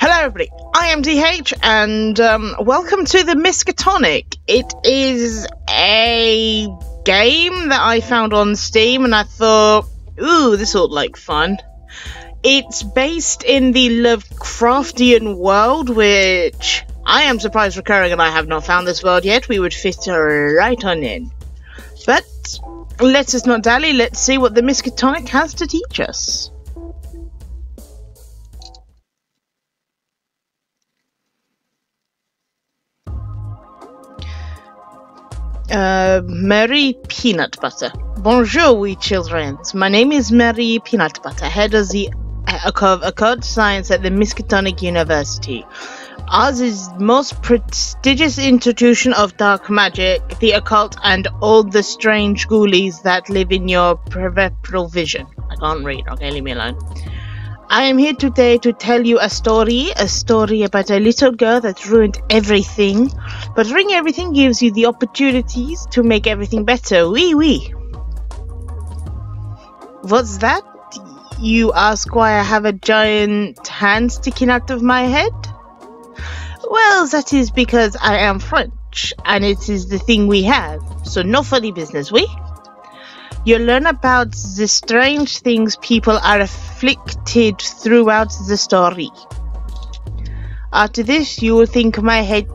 Hello everybody, I am DH and welcome to the Miskatonic. It is a game that I found on Steam and I thought, ooh, this looked like fun. It's based in the Lovecraftian world, which I am surprised recurring and I have not found this world yet. We would fit right on in. But let us not dally, let's see what the Miskatonic has to teach us. Mary Peanut Butter. Bonjour, we children. My name is Mary Peanut Butter, head of the occult science at the Miskatonic University. Ours is most prestigious institution of dark magic, the occult, and all the strange ghoulies that live in your peripheral vision. I can't read, okay, leave me alone. I am here today to tell you a story about a little girl that ruined everything. But ruining everything gives you the opportunities to make everything better. Wee. What's that? You ask why I have a giant hand sticking out of my head? Well, that is because I am French, and it is the thing we have. So no funny business, we? You'll learn about the strange things people are afflicted throughout the story. After this, you will think my hand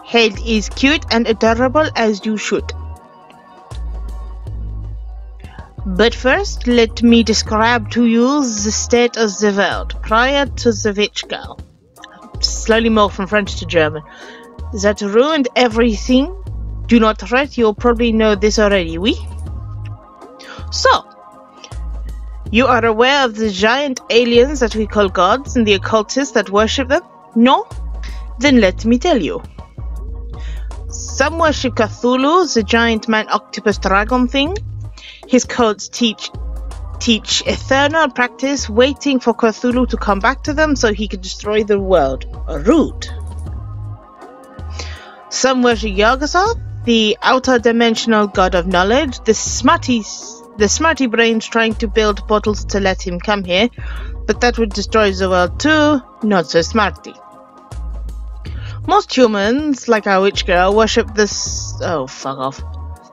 head is cute and adorable, as you should. But first, let me describe to you the state of the world prior to the witch girl. Slowly move from French to German. That ruined everything. Do not fret, you'll probably know this already, oui? So, you are aware of the giant aliens that we call gods and the occultists that worship them? No? Then let me tell you. Some worship Cthulhu, the giant man octopus dragon thing. His cults teach eternal practice, waiting for Cthulhu to come back to them so he can destroy the world. Rude. Some worship Yogg-Sothoth, the outer dimensional god of knowledge, the smarty brains trying to build portals to let him come here, but that would destroy the world too, not so smarty. Most humans, like our witch girl, worship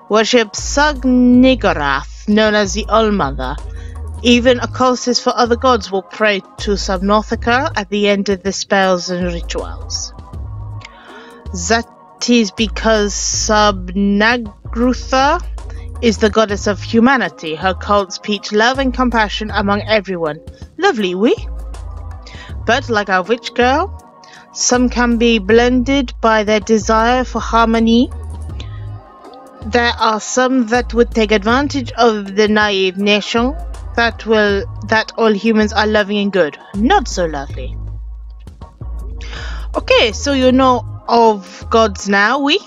worship Sugnigorath, known as the All-Mother. Even occultists for other gods will pray to Subnautica at the end of the spells and rituals. That is because Subnagrutha is the goddess of humanity. Her cults preach love and compassion among everyone. Lovely, we? But like our witch girl, some can be blended by their desire for harmony. There are some that would take advantage of the naive nation that all humans are loving and good. Not so lovely. Okay, so you know of gods now, we?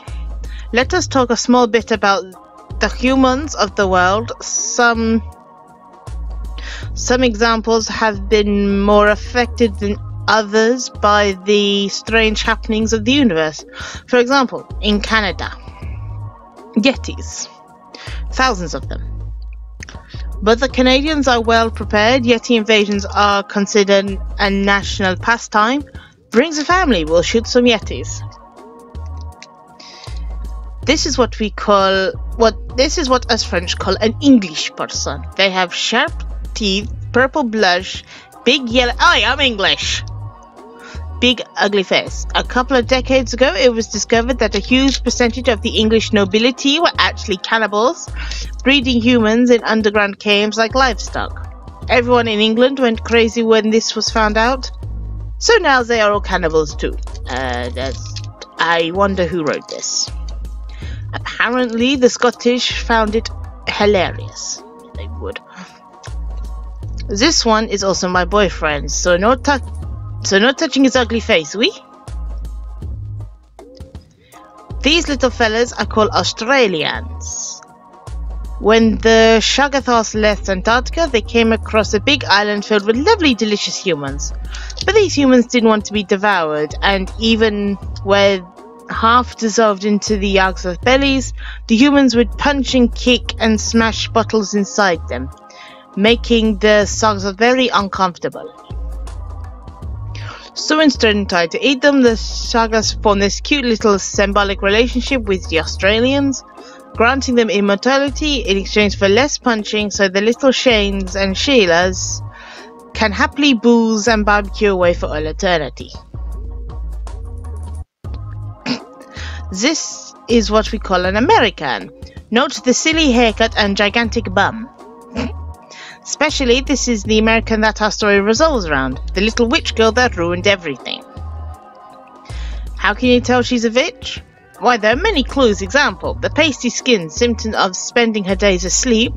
Let us talk a small bit about the humans of the world. Some examples have been more affected than others by the strange happenings of the universe. For example, in Canada, Yetis. Thousands of them. But the Canadians are well prepared. Yeti invasions are considered a national pastime. Brings a family, we'll shoot some Yetis. This is what us French call an English person. They have sharp teeth, purple blush, big yellow... I am English! Big ugly face. A couple of decades ago, it was discovered that a huge percentage of the English nobility were actually cannibals, breeding humans in underground caves like livestock. Everyone in England went crazy when this was found out. So now they are all cannibals too. I wonder who wrote this. Apparently the Scottish found it hilarious. They would. This one is also my boyfriend, so no touching his ugly face, we? These little fellas are called Australians. When the Shoggoths left Antarctica, they came across a big island filled with lovely, delicious humans. But these humans didn't want to be devoured, and even where half dissolved into the Yag's bellies, the humans would punch and kick and smash bottles inside them, making the Sagas very uncomfortable. So instead of trying to eat them, the Sagas form this cute little symbolic relationship with the Australians, granting them immortality in exchange for less punching, so the little Shanes and Sheilas can happily booze and barbecue away for all eternity. This is what we call an American. Note the silly haircut and gigantic bum. Especially, this is the American that our story revolves around, the little witch girl that ruined everything. How can you tell she's a witch? Why, there are many clues. Example, the pasty skin, symptom of spending her days asleep,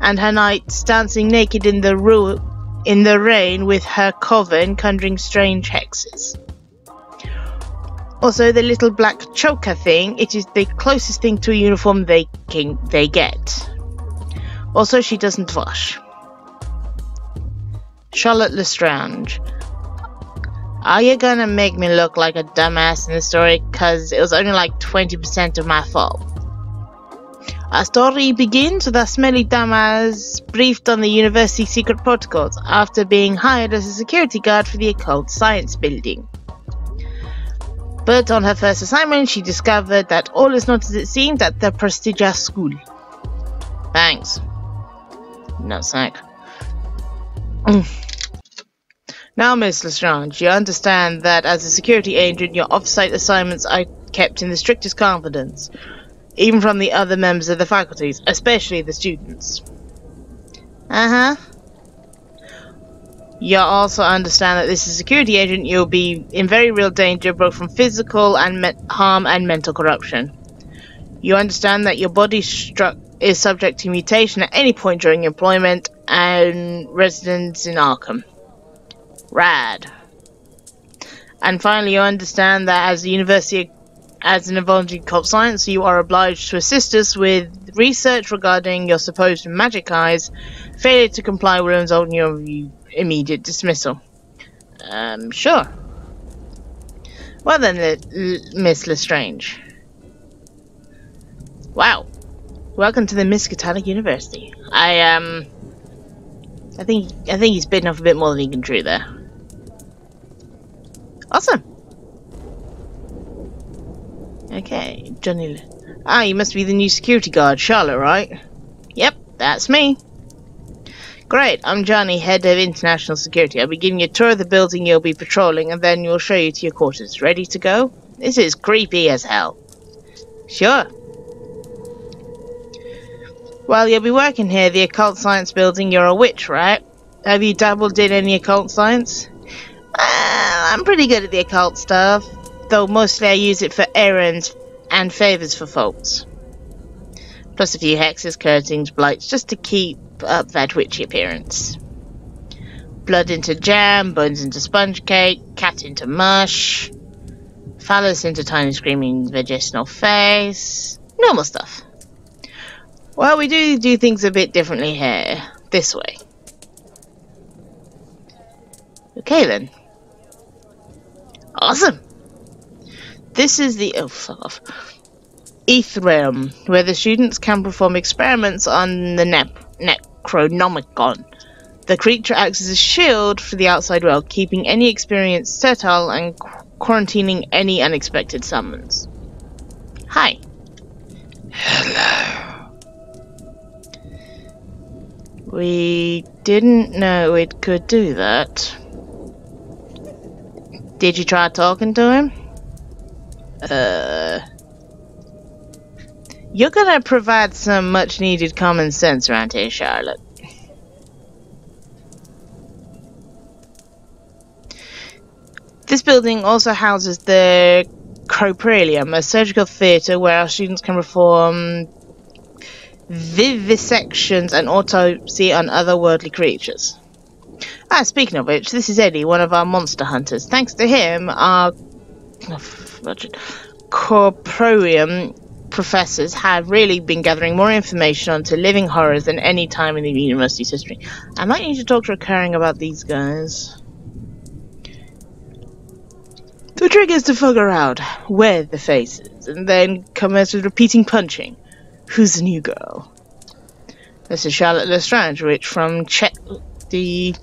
and her nights dancing naked in the rain with her coven, conjuring strange hexes. Also, the little black choker thing, it is the closest thing to a uniform they get. Also, she doesn't wash. Charlotte Lestrange. Are you gonna make me look like a dumbass in the story? Cause it was only like 20% of my fault. Our story begins with a smelly dumbass briefed on the university secret protocols after being hired as a security guard for the occult science building. But on her first assignment, she discovered that all is not as it seemed at the prestigious school. Thanks. No sack. Now, Miss Lestrange, you understand that as a security agent, your off-site assignments are kept in the strictest confidence, even from the other members of the faculties, especially the students. You also understand that as a security agent, you'll be in very real danger both from physical and harm and mental corruption. You understand that your body is subject to mutation at any point during employment and residence in Arkham. Rad. And finally, you understand that as a university, as an involved in occult science, you are obliged to assist us with research regarding your supposed magic eyes. Failure to comply will result in your immediate dismissal. Sure. Well then, Miss Lestrange. Wow. Welcome to the Miskatonic University. I think he's bitten off a bit more than he can chew there. Awesome. Okay, Johnny. Ah, you must be the new security guard, Charlotte, right? Yep, that's me. Great, I'm Johnny, head of international security. I'll be giving you a tour of the building you'll be patrolling, and then we'll show you to your quarters. Ready to go? This is creepy as hell. Sure. Well, you'll be working here, the occult science building. You're a witch, right? Have you dabbled in any occult science? I'm pretty good at the occult stuff, though mostly I use it for errands and favours for folks. Plus a few hexes, cursings, blights, just to keep up that witchy appearance. Blood into jam, bones into sponge cake, cat into mush, phallus into tiny screaming vaginal face, normal stuff. Well, we do things a bit differently here. This way. Okay then. Awesome. This is the Ethereum, where the students can perform experiments on the Necronomicon. The creature acts as a shield for the outside world, keeping any experience sterile and quarantining any unexpected summons. Hi. Hello. We didn't know it could do that. Did you try talking to him? You're gonna provide some much needed common sense around here, Charlotte. This building also houses the Croperium, a surgical theatre where our students can perform vivisections and autopsy on otherworldly creatures. Ah, speaking of which, this is Eddie, one of our monster hunters. Thanks to him, our Corporium professors have really been gathering more information onto living horrors than any time in the university's history. I might need to talk to Recurring about these guys. The trick is to figure out where the face is, and then commence with repeating punching. Who's the new girl? This is Charlotte Lestrange, which from the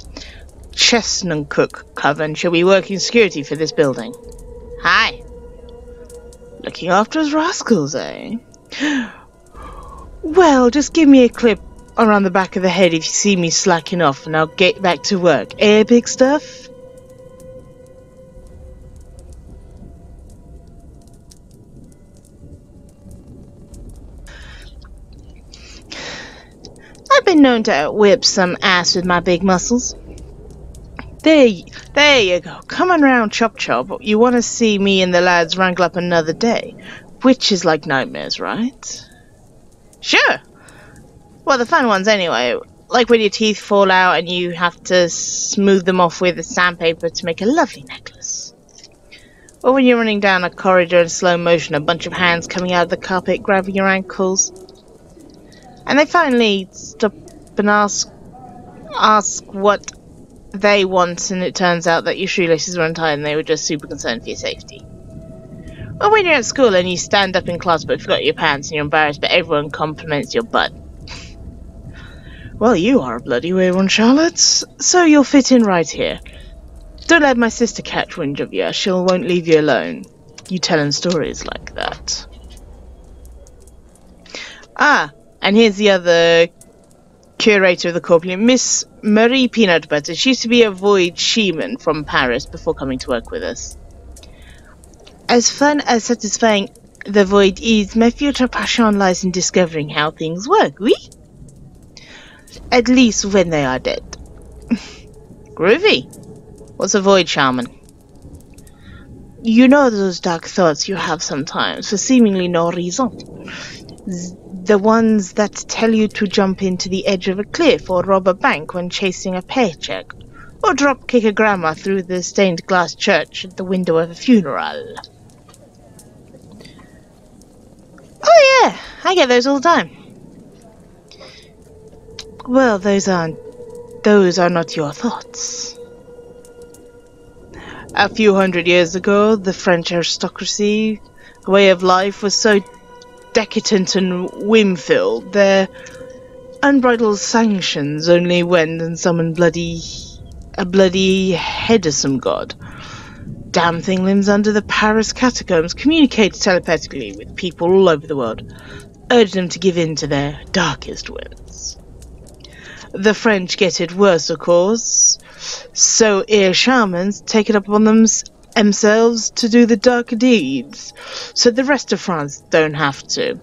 Chestnut Coven shall be working security for this building. Hi. Looking after us rascals, eh? Well, just give me a clip around the back of the head if you see me slacking off, and I'll get back to work. Eh, big stuff? I've been known to whip some ass with my big muscles. There you go. Come on round, Chop Chop. You want to see me and the lads wrangle up another day? Which is like nightmares, right? Sure. Well, the fun ones anyway. Like when your teeth fall out and you have to smooth them off with sandpaper to make a lovely necklace. Or when you're running down a corridor in slow motion, a bunch of hands coming out of the carpet grabbing your ankles. And they finally stop and ask what they want, and it turns out that your shoelaces were untied and they were just super concerned for your safety. Or when you're at school and you stand up in class but forgot your pants and you're embarrassed but everyone compliments your butt. Well, you are a bloody weird one, Charlotte, so you'll fit in right here. Don't let my sister catch wind of you, she won't leave you alone. You telling stories like that. Ah, and here's the other curator of the corpulent, Miss Marie Peanut Butter. She used to be a void shaman from Paris before coming to work with us. As fun as satisfying the void is, my future passion lies in discovering how things work, oui? At least when they are dead. Groovy. What's a void shaman? You know those dark thoughts you have sometimes for seemingly no reason. The ones that tell you to jump into the edge of a cliff or rob a bank when chasing a paycheck, or drop kick a grandma through the stained glass church at the window of a funeral. Oh yeah, I get those all the time. Well, those are not your thoughts. A few hundred years ago, the French aristocracy way of life was so decadent and whim-filled, their unbridled sanctions only went and summoned a bloody head of some god. Damn thing lives under the Paris catacombs, communicates telepathically with people all over the world, urged them to give in to their darkest whims. The French get it worse, of course, so shamans take it upon themselves to do the dark deeds, so the rest of France don't have to.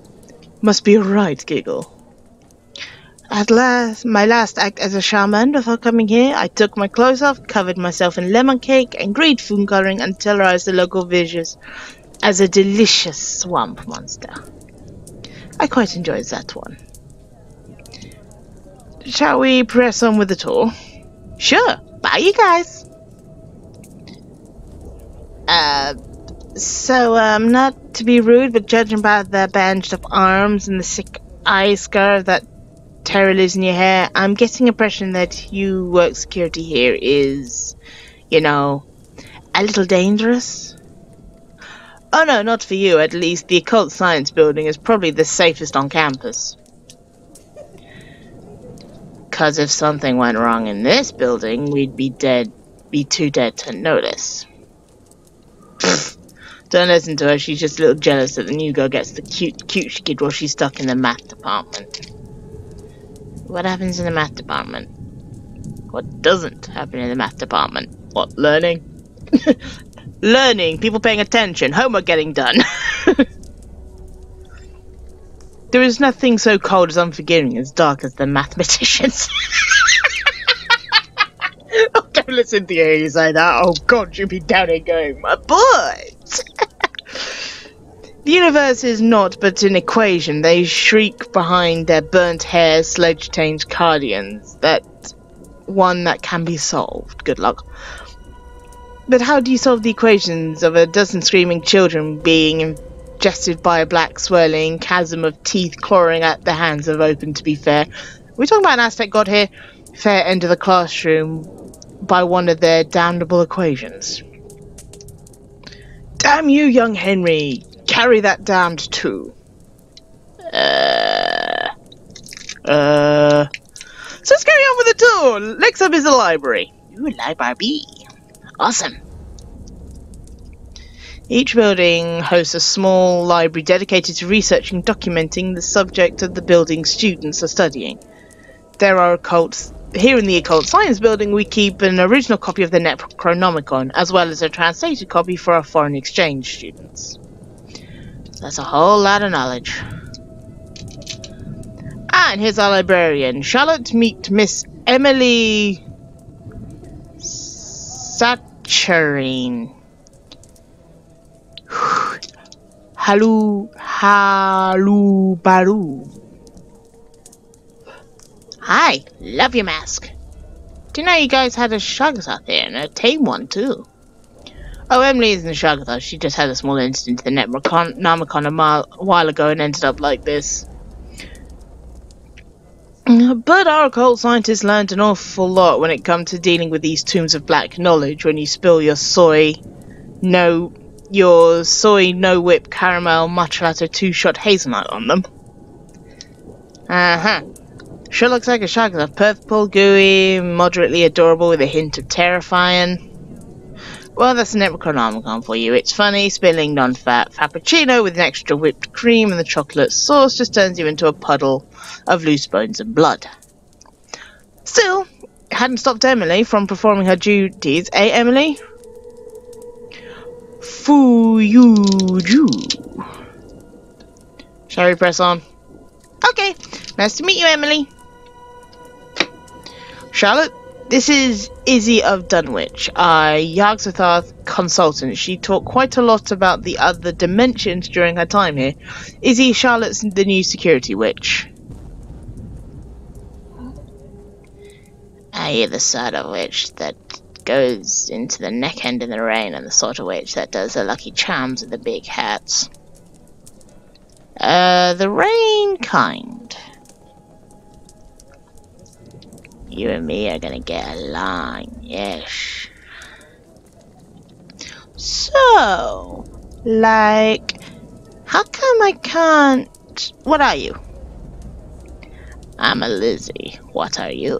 Must be a right giggle. At last, my last act as a shaman before coming here, I took my clothes off, covered myself in lemon cake and green food coloring and terrorized the local villagers as a delicious swamp monster. I quite enjoyed that one. Shall we press on with the tour? Sure. Bye, you guys. Not to be rude, but judging by the bandaged up arms and the sick eye scar that Terror lives in your hair, I'm getting the impression that you work security here is, you know, a little dangerous. Oh no, not for you, at least. The Occult Science Building is probably the safest on campus. 'Cause if something went wrong in this building, we'd be too dead to notice. Don't listen to her, she's just a little jealous that the new girl gets the cute kid while she's stuck in the math department. What happens in the math department? What doesn't happen in the math department? What, learning? Learning, people paying attention, homework getting done. There is nothing so cold as unforgiving as dark as the mathematicians. Oh, don't listen to you say that. Oh god, you'll be down here going, my boy. The universe is not but an equation. They shriek behind their burnt hair, sledge-tained guardians. That one that can be solved. Good luck. But how do you solve the equations of a dozen screaming children being ingested by a black swirling chasm of teeth clawing at the hands of Open, to be fair? We're talking about an Aztec god here. Fair end of the classroom by one of their damnable equations. Damn you, young Henry! Carry that damned too. So let's carry on with the tour. Next up is the library. Ooh, library B. Awesome. Each building hosts a small library dedicated to researching and documenting the subject of the building students are studying. There are occults. Here in the Occult Science Building, we keep an original copy of the Necronomicon, as well as a translated copy for our foreign exchange students. So that's a whole lot of knowledge. And here's our librarian. Charlotte, meet Miss Emily Satcherine. Halu Baru. Hi, love your mask. Didn't know you guys had a Shagathar there, and a tame one too. Oh, Emily isn't a Shagathar, she just had a small incident in the Necronomicon a while ago and ended up like this. But our occult scientists learned an awful lot when it comes to dealing with these tombs of black knowledge when you spill your soy no-whip caramel matcha latte 2-shot hazelnut on them. Sure looks like a Shagathar. Purple, gooey, moderately adorable with a hint of terrifying. Well, that's a Necronomicon for you. It's funny, spilling non-fat frappuccino with an extra whipped cream and the chocolate sauce just turns you into a puddle of loose bones and blood. Still, it hadn't stopped Emily from performing her duties, eh, Emily? Fu-yu-ju. Shall we press on? Okay, nice to meet you, Emily. Charlotte, this is Izzy of Dunwich, our Yogg-Sothoth consultant. She taught quite a lot about the other dimensions during her time here. Izzy, Charlotte's the new security witch. You're the sort of witch that goes into the neck end in the rain, and the sort of witch that does the lucky charms with the big hats. The rain kind. You and me are gonna get along, yes. So, like, how come I can't... What are you? I'm a Lizzie. What are you?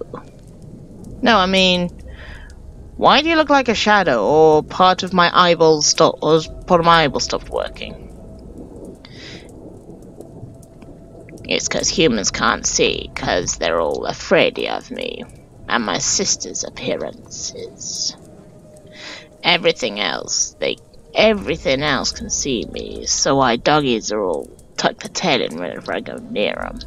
No, I mean, why do you look like a shadow, or part of my eyeball stopped working? It's because humans can't see, because they're all afraid of me, and my sister's appearances. Everything else can see me, so why doggies are all tuck the tail in whenever I go near them.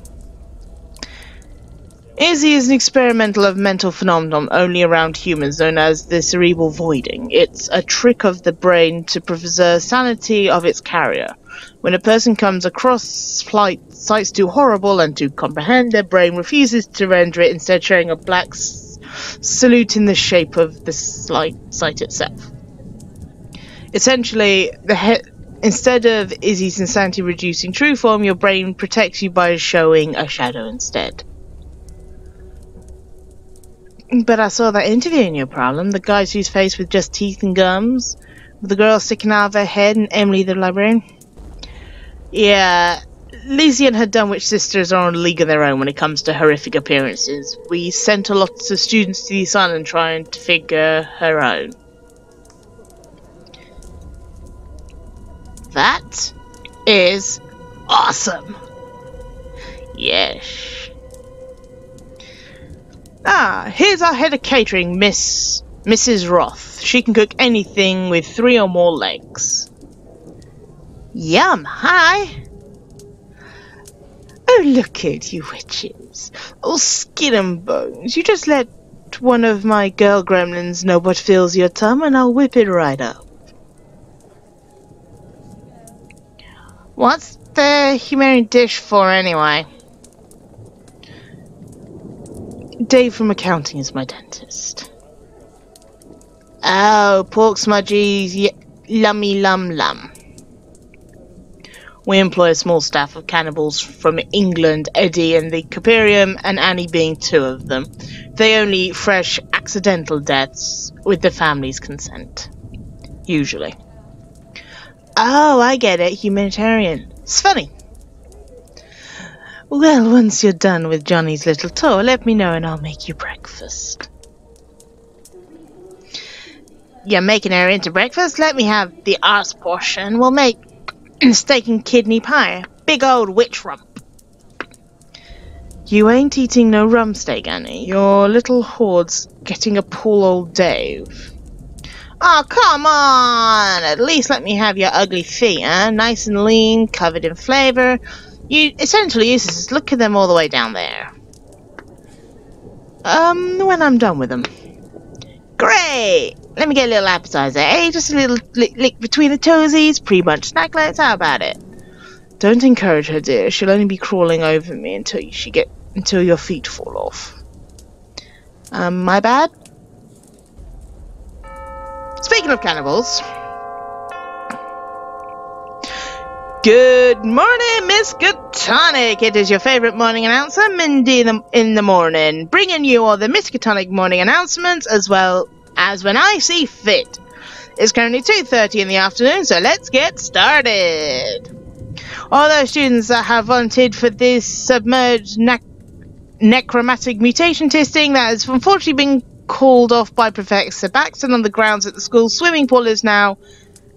Izzy is an experimental mental phenomenon only around humans known as the cerebral voiding. It's a trick of the brain to preserve sanity of its carrier. When a person comes across sights too horrible and to comprehend, their brain refuses to render it, instead showing a black salute in the shape of the sight itself. Essentially, instead of Izzy's insanity-reducing true form, your brain protects you by showing a shadow instead. But I saw that interview in your problem, the guys whose face with just teeth and gums, with the girl sticking out of her head and Emily the librarian. Yeah, Lizzie and her Dunwich sisters are on a league of their own when it comes to horrific appearances. We sent a lot of students to the asylum trying to figure her out. That is awesome. Yes. Here's our head of catering, Mrs. Roth. She can cook anything with 3 or more legs. Yum, hi! Oh, look at you witches. All skin and bones. You just let one of my girl gremlins know what fills your tum and I'll whip it right up. What's the humane dish for anyway? Dave from accounting is my dentist. Oh, pork smudgies, lummy lum lum. We employ a small staff of cannibals from England, Eddie and the Caperium, and Annie being 2 of them. They only eat fresh, accidental deaths with the family's consent. Usually. Oh, I get it. Humanitarian. It's funny. Well, once you're done with Johnny's little tour, let me know and I'll make you breakfast. You're making her into breakfast? Let me have the arse portion. We'll make steak and kidney pie. Big old witch rump. You ain't eating no rump steak, Annie. Your little hoard's getting a poor old Dave. Oh, come on! At least let me have your ugly feet, eh? Nice and lean, covered in flavour. You essentially useless. Look at them all the way down there. When I'm done with them. Great! Let me get a little appetizer, eh? Just a little lick between the toesies, pre-munch snacklets, how about it? Don't encourage her, dear. She'll only be crawling over me until your feet fall off. My bad? Speaking of cannibals. Good morning, Miskatonic! It is your favourite morning announcer, Mindy in the morning, bringing you all the Miskatonic morning announcements as well as when I see fit. It's currently 2:30 in the afternoon, so let's get started. All those students that have volunteered for this submerged necromantic mutation testing that has unfortunately been called off by Professor Baxton on the grounds that the school's swimming pool is now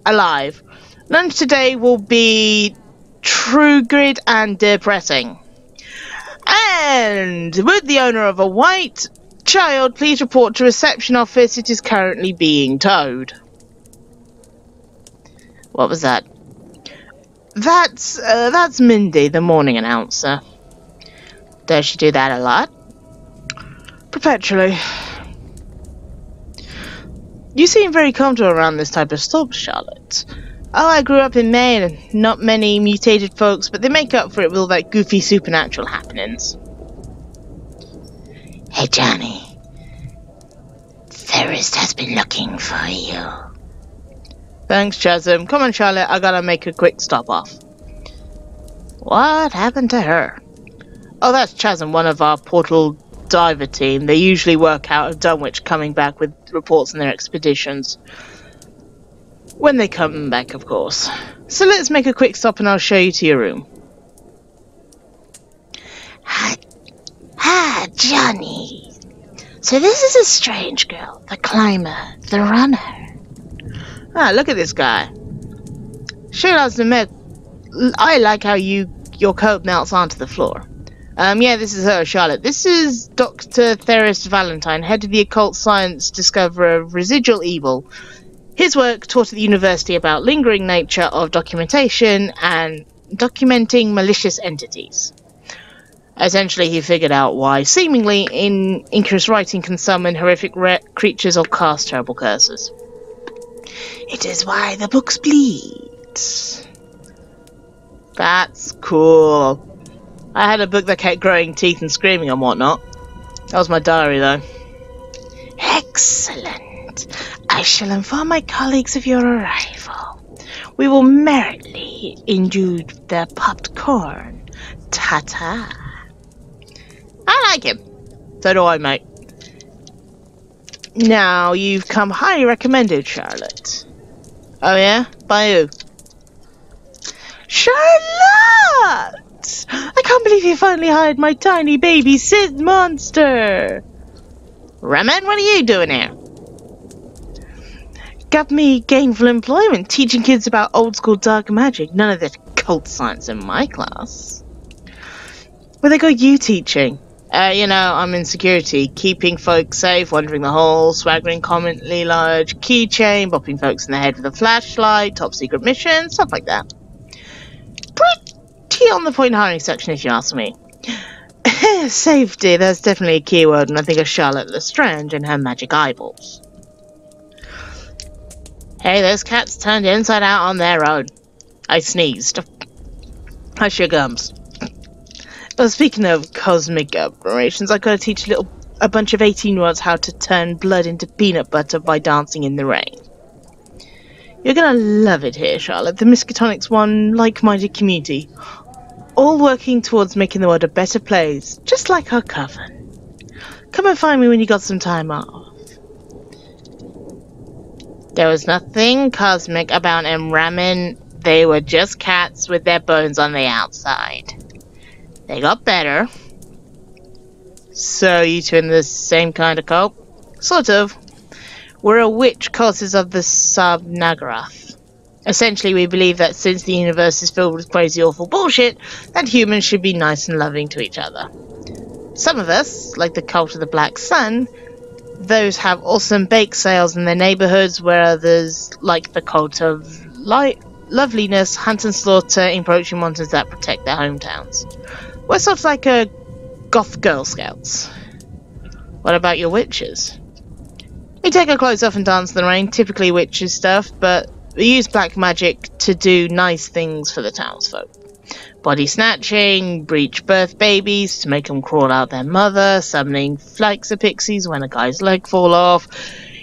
alive. Lunch today will be true grit and depressing. And would the owner of a white child please report to reception office? It is currently being towed. What was that? That's Mindy, the morning announcer. Does she do that a lot? Perpetually. You seem very comfortable around this type of stuff, Charlotte. Oh, I grew up in Maine, and not many mutated folks, but they make up for it with all that goofy supernatural happenings. Hey, Johnny. Ferris has been looking for you. Thanks, Chasm. Come on, Charlotte, I gotta make a quick stop off. What happened to her? Oh, that's Chasm, one of our portal diver team. They usually work out of Dunwich, coming back with reports on their expeditions. When they come back, of course. So let's make a quick stop and I'll show you to your room. Johnny. So this is a strange girl. The climber. The runner. Ah, look at this guy. Sure does admit, I like how your coat melts onto the floor. Yeah, this is her, Charlotte. This is Dr. Theris Valentine, head of the occult science discoverer of residual evil. His work taught at the university about lingering nature of documentation and documenting malicious entities. Essentially, he figured out why seemingly innocuous writing can summon horrific creatures or cast terrible curses. It is why the books bleed. That's cool. I had a book that kept growing teeth and screaming and whatnot. That was my diary, though. Excellent. I shall inform my colleagues of your arrival. We will merrily enjoy their popped corn. Ta-ta. I like him. So do I, mate. Now, you've come highly recommended, Charlotte. Oh, yeah? By who? Charlotte! I can't believe you finally hired my tiny baby Sid monster! Raman, what are you doing here? Got me gainful employment, teaching kids about old school dark magic. None of that cult science in my class. Where they got you teaching? You know, I'm in security, keeping folks safe, wandering the hall, swaggering comically large keychain, bopping folks in the head with a flashlight, top secret mission, stuff like that. Pretty on the point hiring section, if you ask me. Safety, that's definitely a keyword, and I think of Charlotte Lestrange and her magic eyeballs. Hey, those cats turned inside out on their own. I sneezed. Hush your gums. Well, speaking of cosmic aberrations, I gotta teach a bunch of 18-year-olds how to turn blood into peanut butter by dancing in the rain. You're gonna love it here, Charlotte. The Miskatonic's one like-minded community, all working towards making the world a better place, just like our coven. Come and find me when you got some time off. There was nothing cosmic about Raman They were just cats with their bones on the outside. They got better. So you two in the same kind of cult? Sort of. We're a witch cult of the Sub-Nagaroth. Essentially, we believe that since the universe is filled with crazy awful bullshit, that humans should be nice and loving to each other. Some of us, like the cult of the Black Sun, those have awesome bake sales in their neighborhoods, where others, like the cult of loveliness, hunt and slaughter encroaching monsters that protect their hometowns. We're sort of like a goth Girl Scouts. What about your witches? We take our clothes off and dance in the rain, typically witches stuff, but we use black magic to do nice things for the townsfolk. Body snatching, breach birth babies to make them crawl out their mother, summoning flakes of pixies when a guy's leg fall off,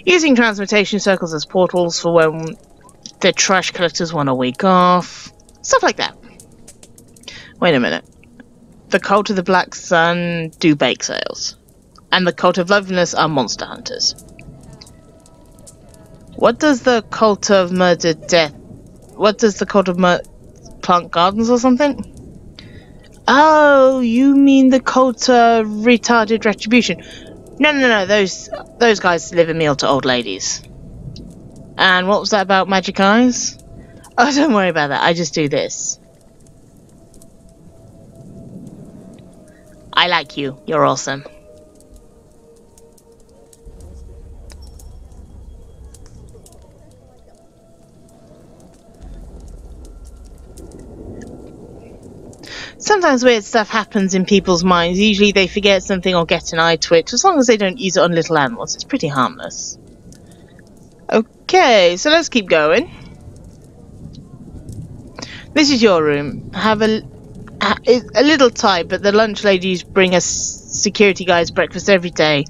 using transmutation circles as portals for when the trash collectors want a week off, stuff like that. Wait a minute. The cult of the Black Sun do bake sales, and the cult of loveliness are monster hunters. What does the cult of murdered death... What does the cult of plant gardens or something? Oh, you mean the cult of retarded retribution. No, those guys live a meal to old ladies. And what was that about magic eyes? Oh, don't worry about that, I just do this. I like you, you're awesome. Sometimes weird stuff happens in people's minds. Usually they forget something or get an eye twitch. As long as they don't use it on little animals, it's pretty harmless. Okay, so let's keep going. This is your room. Have a little tight, but the lunch ladies bring us security guys breakfast every day.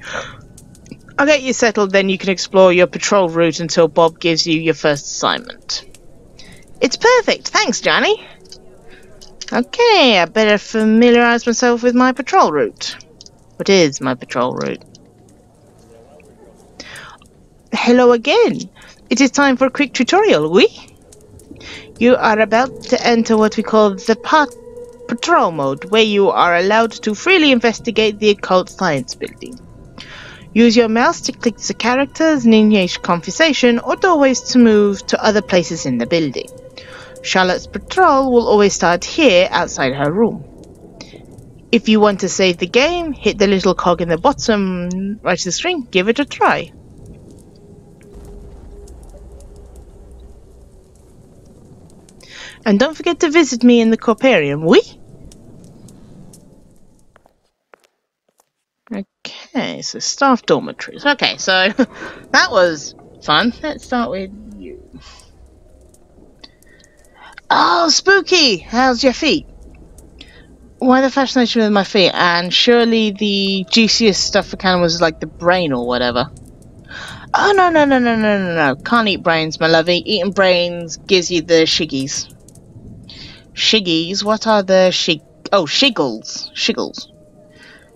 I'll get you settled, then you can explore your patrol route until Bob gives you your first assignment. It's perfect, thanks, Johnny. Okay, I better familiarize myself with my patrol route. What is my patrol route? Hello again. It is time for a quick tutorial, oui? You are about to enter what we call the patrol mode, where you are allowed to freely investigate the occult science building. Use your mouse to click the characters, engage conversation, or doorways to move to other places in the building. Charlotte's patrol will always start here outside her room. If you want to save the game, hit the little cog in the bottom right of the screen, give it a try. And don't forget to visit me in the Corparium, oui? Okay, so staff dormitories. Okay, so that was fun. Let's start with you. Oh, spooky! How's your feet? Why the fascination with my feet? And surely the juiciest stuff for Canon was like the brain or whatever. Oh, no. Can't eat brains, my lovey. Eating brains gives you the shiggies. Shiggies? What are the shiggles. Shiggles.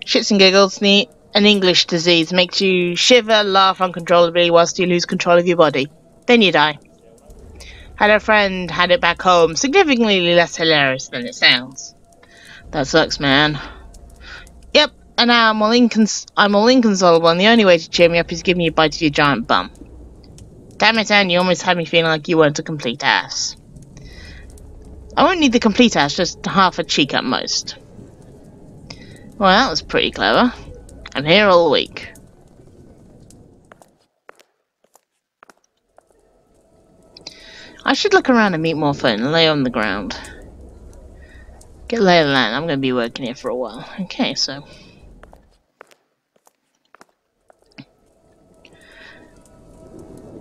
Shits and giggles, an English disease. Makes you shiver, laugh uncontrollably whilst you lose control of your body. Then you die. Had a friend had it back home, significantly less hilarious than it sounds. That sucks, man. Yep, and now I'm all inconsolable, and the only way to cheer me up is give me a bite of your giant bum. Damn it, Anne, you almost had me feeling like you weren't a complete ass. I won't need the complete ass, just half a cheek at most. Well, that was pretty clever. I'm here all week. I should look around and meet more folk and lay on the ground. Get lay of the land. I'm going to be working here for a while. Okay, so...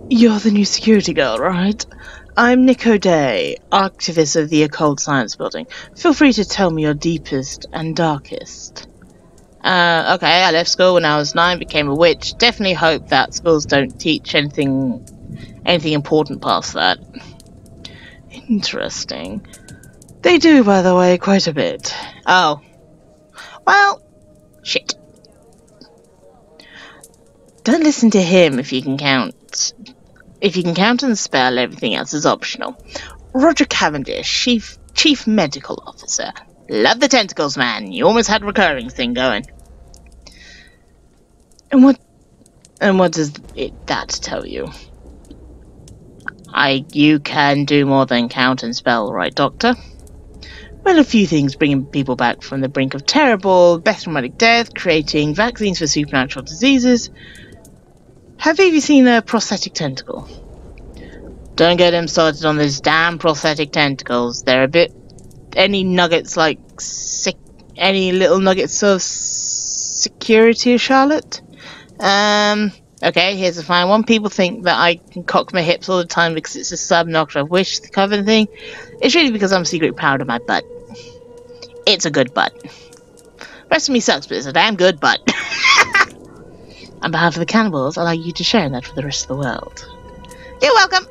You're the new security girl, right? I'm Nick O'Day, activist of the Occult Science Building. Feel free to tell me your deepest and darkest. Okay, I left school when I was 9, became a witch. Definitely hope that schools don't teach anything important past that. Interesting. They do, by the way, quite a bit. Oh. Well, shit. Don't listen to him if you can count. If you can count and spell, everything else is optional. Roger Cavendish, Chief Medical Officer. Love the tentacles, man. You almost had a recurring thing going. And what does that tell you? You can do more than count and spell, right, Doctor? Well, a few things bringing people back from the brink of terrible, bacterial death, creating vaccines for supernatural diseases. Have you seen a prosthetic tentacle? Don't get him started on those damn prosthetic tentacles. They're a bit... Any nuggets, like... Any little nuggets of security, Charlotte? Okay, here's a fine one. People think that I can cock my hips all the time because it's a sub-nocturne wish cover thing. It's really because I'm secretly proud of my butt. It's a good butt. The rest of me sucks, but it's a damn good butt. On behalf of the cannibals, I'd like you to share in that for the rest of the world. You're welcome!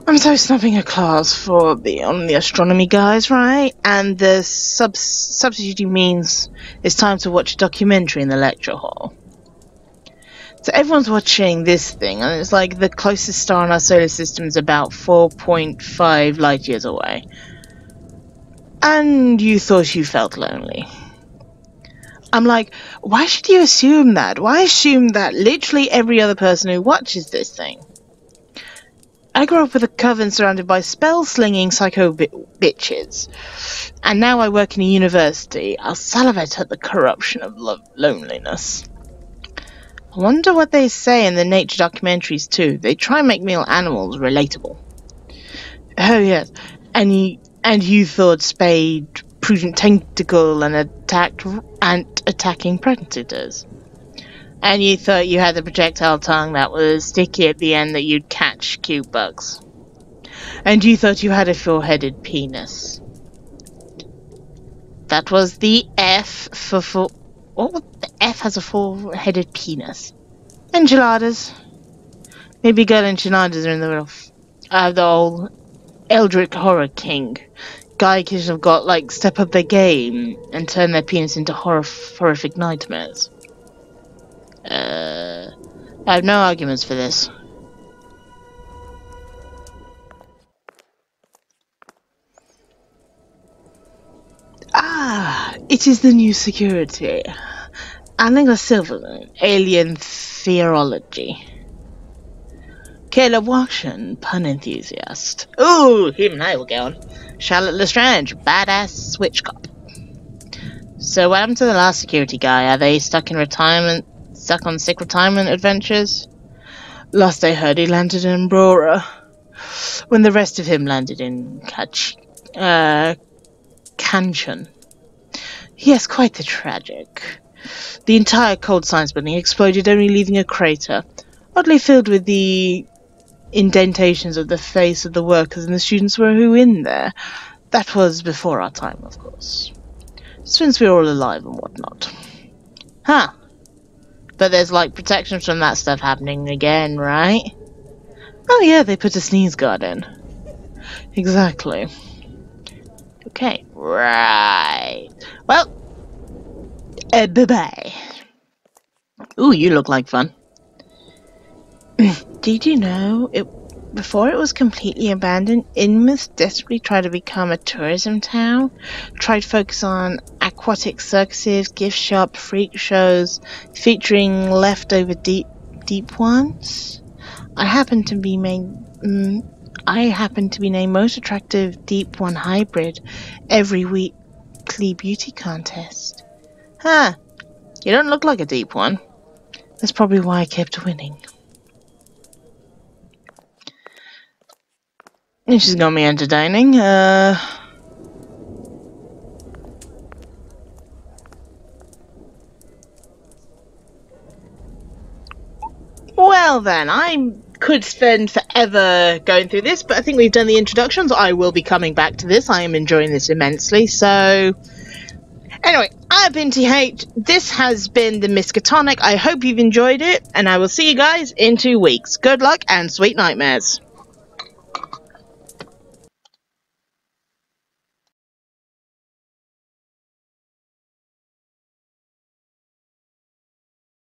I'm so snubbing a class for on the astronomy guys, right? And the substituting means it's time to watch a documentary in the lecture hall. So everyone's watching this thing, and it's like the closest star in our solar system is about 4.5 light years away. And you thought you felt lonely. I'm like, why should you assume that? Why assume that literally every other person who watches this thing? I grew up with a coven surrounded by spell-slinging psycho bitches. And now I work in a university. I'll salivate at the corruption of loneliness. I wonder what they say in the nature documentaries too. They try and make male animals relatable. Oh yes, and you thought Spade prudent tentacle and attacking predators. And you thought you had the projectile tongue that was sticky at the end that you'd catch cute bugs. And you thought you had a four-headed penis. That was the F for what? The F has a four-headed penis. Enchiladas. Maybe girl enchiladas are in the middle of the old Eldritch Horror King. Guy kids have got, like, step up their game and turn their penis into horrific nightmares. I have no arguments for this. Ah, it is the new security. Annika Silverman, alien theology. Caleb Washington, pun enthusiast. Ooh, him and I will get on. Charlotte Lestrange, badass switch cop. So what happened to the last security guy? Are they stuck in retirement? Stuck on sick retirement adventures? Last I heard, he landed in Aurora, when the rest of him landed in Kanchan. Yes, quite the tragic. The entire cold science building exploded, only leaving a crater, oddly filled with the indentations of the face of the workers and the students who were in there. That was before our time, of course. Since we're all alive and whatnot. Huh. But there's, like, protection from that stuff happening again, right? Oh yeah, they put a sneeze guard in. Exactly. Okay, right. Well, bye-bye. Ooh, you look like fun. Did you know, before it was completely abandoned, Innsmouth desperately tried to become a tourism town? Tried to focus on aquatic circuses, gift shop, freak shows, featuring leftover deep ones? I happen to be named most attractive deep one hybrid every weekly beauty contest. Huh, you don't look like a deep one. That's probably why I kept winning. And she's got me entertaining. Well then, I could spend forever going through this, but I think we've done the introductions. I will be coming back to this. I am enjoying this immensely. So, anyway, I've been TH. This has been the Miskatonic. I hope you've enjoyed it, and I will see you guys in 2 weeks. Good luck and sweet nightmares.